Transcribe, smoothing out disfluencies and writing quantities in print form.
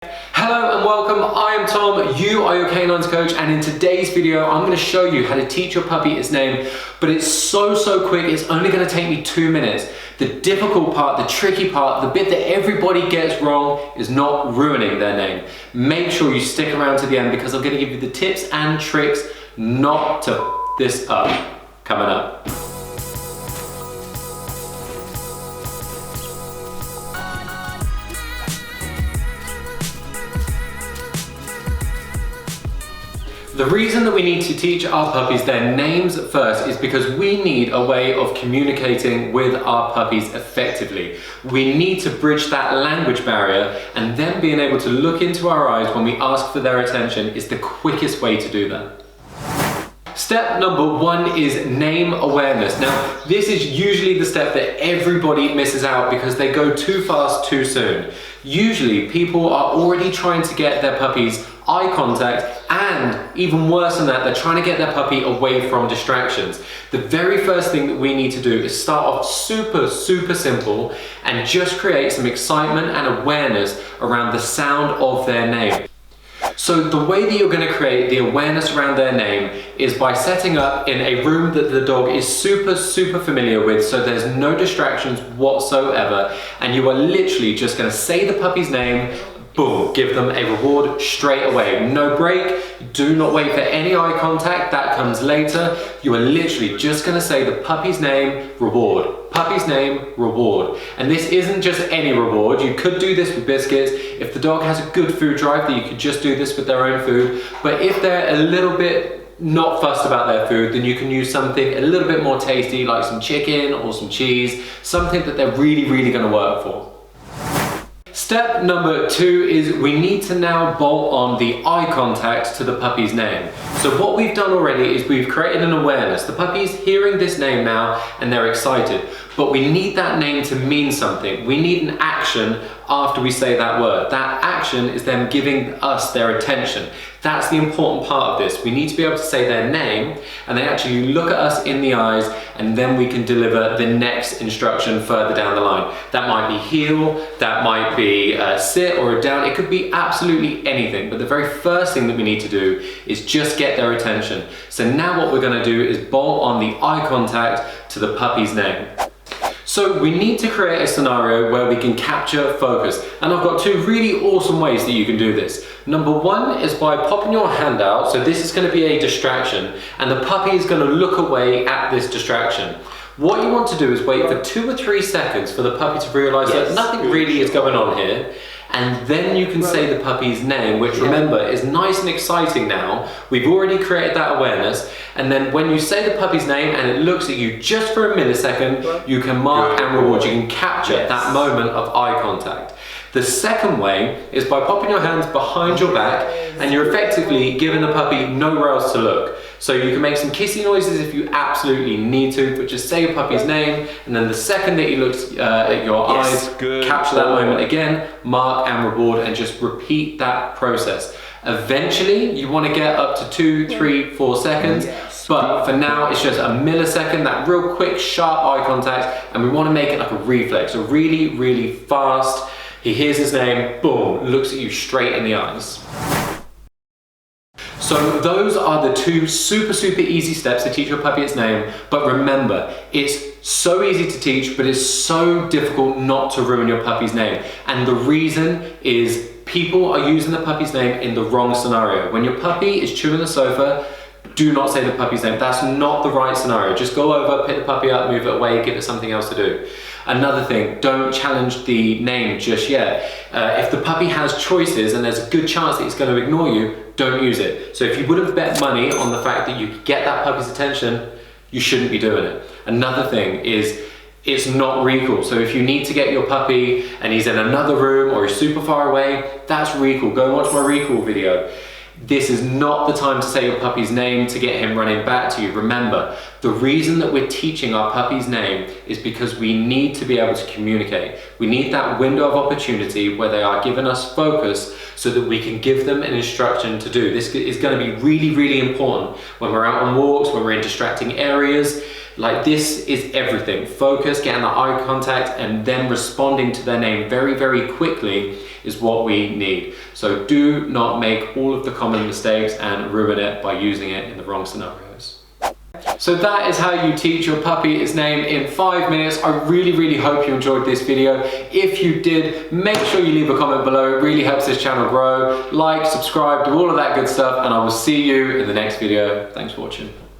Hello and welcome, I am Tom, you are your Canines coach, and in today's video I'm going to show you how to teach your puppy its name, but it's so quick, it's only going to take me 2 minutes. The difficult part, the tricky part, the bit that everybody gets wrong is not ruining their name. Make sure you stick around to the end because I'm going to give you the tips and tricks not to f this up coming up. The reason that we need to teach our puppies their names first is because we need a way of communicating with our puppies effectively. We need to bridge that language barrier, and them being able to look into our eyes when we ask for their attention is the quickest way to do that. Step number 1 is name awareness. Now, this is usually the step that everybody misses out because they go too fast too soon. Usually, people are already trying to get their puppies eye contact, and even worse than that, they're trying to get their puppy away from distractions. The very first thing that we need to do is start off super simple and just create some excitement and awareness around the sound of their name. So the way that you're going to create the awareness around their name is by setting up in a room that the dog is super familiar with, so there's no distractions whatsoever, and you are literally just going to say the puppy's name, boom, give them a reward straight away. No break, do not wait for any eye contact, that comes later. You are literally just going to say the puppy's name, reward. Puppy's name, reward. And this isn't just any reward. You could do this with biscuits. If the dog has a good food drive, then you could just do this with their own food. But if they're a little bit not fussed about their food, then you can use something a little bit more tasty, like some chicken or some cheese, something that they're really going to work for. Step number 2 is we need to now bolt on the eye contact to the puppy's name. So what we've done already is we've created an awareness. The puppy's hearing this name now and they're excited, but we need that name to mean something. We need an action after we say that word. That action is them giving us their attention. That's the important part of this. We need to be able to say their name and they actually look at us in the eyes, and then we can deliver the next instruction further down the line. That might be heel, that might be a sit or a down, it could be absolutely anything, but the very first thing that we need to do is just get their attention. So now what we're going to do is bolt on the eye contact to the puppy's name. So we need to create a scenario where we can capture focus, and I've got 2 really awesome ways that you can do this. Number 1 is by popping your hand out, so this is going to be a distraction, and the puppy is going to look away at this distraction. What you want to do is wait for 2 or 3 seconds for the puppy to realise that nothing really is going on here, and then you can say the puppy's name, which remember is nice and exciting now. We've already created that awareness, and then when you say the puppy's name and it looks at you just for a millisecond, you can mark and reward. You can capture that moment of eye contact. The second way is by popping your hands behind your back, and you're effectively giving the puppy nowhere else to look. So you can make some kissy noises if you absolutely need to, but just say your puppy's name, and then the second that he looks at your eyes, capture that moment again, mark and reward, and just repeat that process. Eventually, you want to get up to 2, 3, 4 seconds, but for now, it's just a millisecond, that real quick, sharp eye contact, and we want to make it like a reflex, so really fast. He hears his name, boom, looks at you straight in the eyes. So those are the 2 super easy steps to teach your puppy its name, but remember, it's so easy to teach, but it's so difficult not to ruin your puppy's name. And the reason is people are using the puppy's name in the wrong scenario. When your puppy is chewing the sofa, do not say the puppy's name. That's not the right scenario. Just go over, pick the puppy up, move it away, give it something else to do. Another thing, don't challenge the name just yet. If the puppy has choices and there's a good chance that he's going to ignore you, don't use it. So if you would have bet money on the fact that you could get that puppy's attention, you shouldn't be doing it. Another thing is, it's not recall. So if you need to get your puppy and he's in another room or he's super far away, that's recall. Go and watch my recall video. This is not the time to say your puppy's name to get him running back to you. Remember, the reason that we're teaching our puppy's name is because we need to be able to communicate. We need that window of opportunity where they are giving us focus so that we can give them an instruction to do. This is going to be really important when we're out on walks, when we're in distracting areas. Like, this is everything. Focus, getting that eye contact, and then responding to their name very quickly is what we need. So do not make all of the common mistakes and ruin it by using it in the wrong scenarios. So that is how you teach your puppy its name in 5 minutes. I really hope you enjoyed this video. If you did, make sure you leave a comment below. It really helps this channel grow. Like, subscribe, do all of that good stuff, and I will see you in the next video. Thanks for watching.